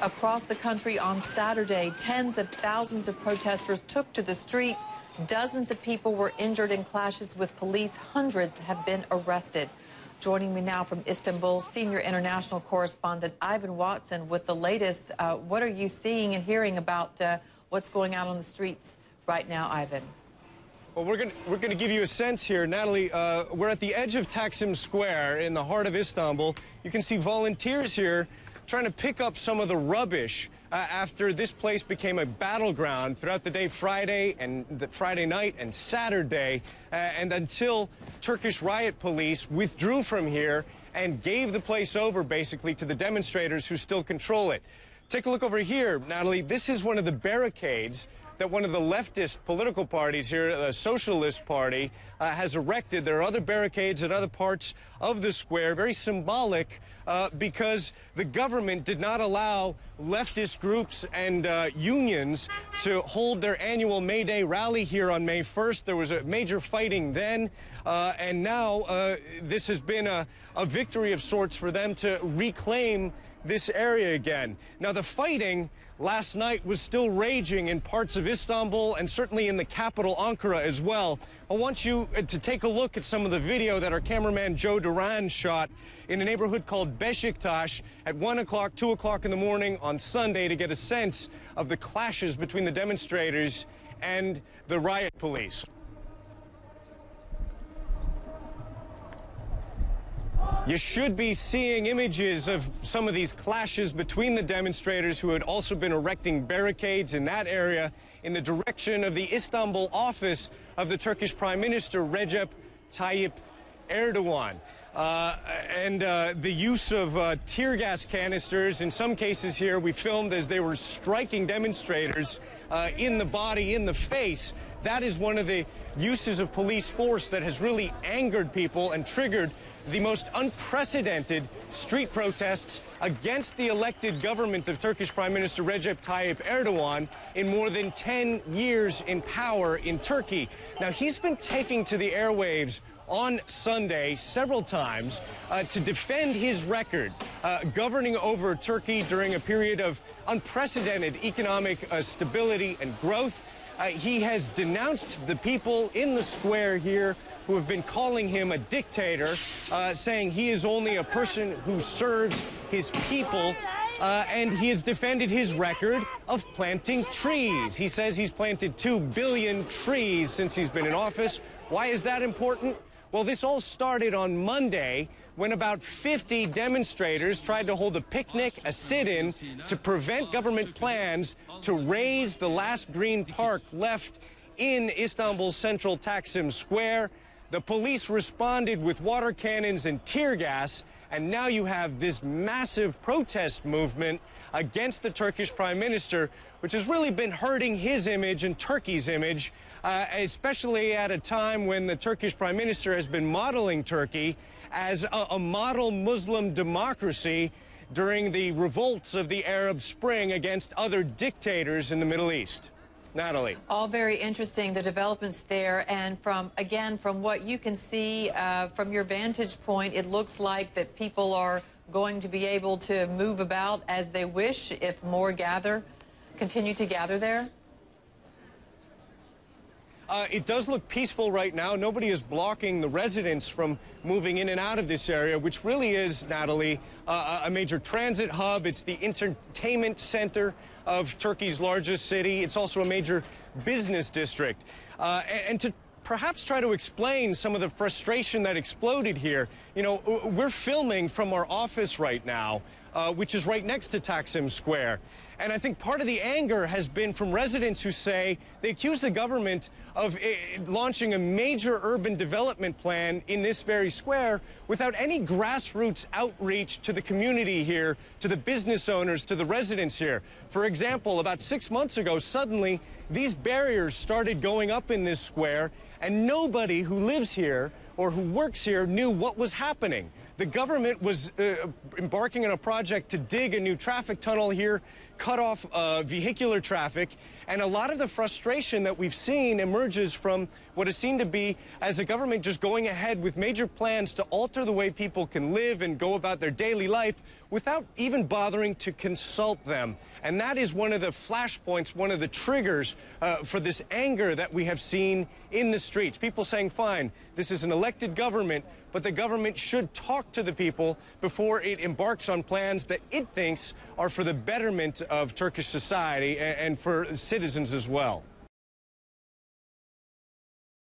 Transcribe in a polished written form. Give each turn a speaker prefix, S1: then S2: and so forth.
S1: Across the country on Saturday, tens of thousands of protesters took to the street. Dozens of people were injured in clashes with police. Hundreds have been arrested. Joining me now from Istanbul, senior international correspondent Ivan Watson with the latest. What are you seeing and hearing about what's going on the streets right now, Ivan?
S2: Well, we're gonna give you a sense here, Natalie. We're at the edge of Taksim Square in the heart of Istanbul. You can see volunteers here trying to pick up some of the rubbish after this place became a battleground throughout the day Friday night and Saturday, and until Turkish riot police withdrew from here and gave the place over basically to the demonstrators who still control it. Take a look over here, Natalie. This is one of the barricades that one of the leftist political parties here, the Socialist Party, has erected. There are other barricades at other parts of the square, very symbolic, because the government did not allow leftist groups and unions to hold their annual May Day rally here on May 1st. There was a major fighting then, and now this has been a victory of sorts for them to reclaim this area again. Now, the fighting last night was still raging in parts of Istanbul and certainly in the capital, Ankara, as well. I want you to take a look at some of the video that our cameraman Joe Duran shot in a neighborhood called Beşiktaş at 1 o'clock, 2 o'clock in the morning on Sunday to get a sense of the clashes between the demonstrators and the riot police. You should be seeing images of some of these clashes between the demonstrators who had also been erecting barricades in that area in the direction of the Istanbul office of the Turkish Prime Minister Recep Tayyip Erdogan. The use of tear gas canisters. In some cases here, we filmed as they were striking demonstrators in the body, in the face. That is one of the uses of police force that has really angered people and triggered the most unprecedented street protests against the elected government of Turkish Prime Minister Recep Tayyip Erdogan in more than 10 years in power in Turkey. Now, he's been taking to the airwaves on Sunday several times to defend his record governing over Turkey during a period of unprecedented economic stability and growth. He has denounced the people in the square here who have been calling him a dictator, saying he is only a person who serves his people, and he has defended his record of planting trees. He says he's planted 2 billion trees since he's been in office. Why is that important? Well, this all started on Monday when about 50 demonstrators tried to hold a picnic, a sit-in, to prevent government plans to raise the last green park left in Istanbul's central Taksim Square. The police responded with water cannons and tear gas, and now you have this massive protest movement against the Turkish Prime Minister, which has really been hurting his image and Turkey's image, especially at a time when the Turkish Prime Minister has been modeling Turkey as a model Muslim democracy during the revolts of the Arab Spring against other dictators in the Middle East. Natalie.
S1: All very interesting, the developments there. And from what you can see from your vantage point, it looks like that people are going to be able to move about as they wish if more continue to gather there.
S2: It does look peaceful right now. Nobody is blocking the residents from moving in and out of this area, which really is, Natalie, a major transit hub. It's the entertainment center of Turkey's largest city. It's also a major business district. And to perhaps try to explain some of the frustration that exploded here, you know, we're filming from our office right now, which is right next to Taksim Square. And I think part of the anger has been from residents who say they accuse the government of launching a major urban development plan in this very square without any grassroots outreach to the community here, to the business owners, to the residents here. For example, about 6 months ago, suddenly these barriers started going up in this square, and nobody who lives here or who works here knew what was happening. The government was embarking on a project to dig a new traffic tunnel here cut off vehicular traffic, and a lot of the frustration that we've seen emerges from what is seen to be as a government just going ahead with major plans to alter the way people can live and go about their daily life without even bothering to consult them. And that is one of the flashpoints, one of the triggers for this anger that we have seen in the streets. People saying, fine, this is an elected government, but the government should talk to the people before it embarks on plans that it thinks are for the betterment of Turkish society and for citizens as well.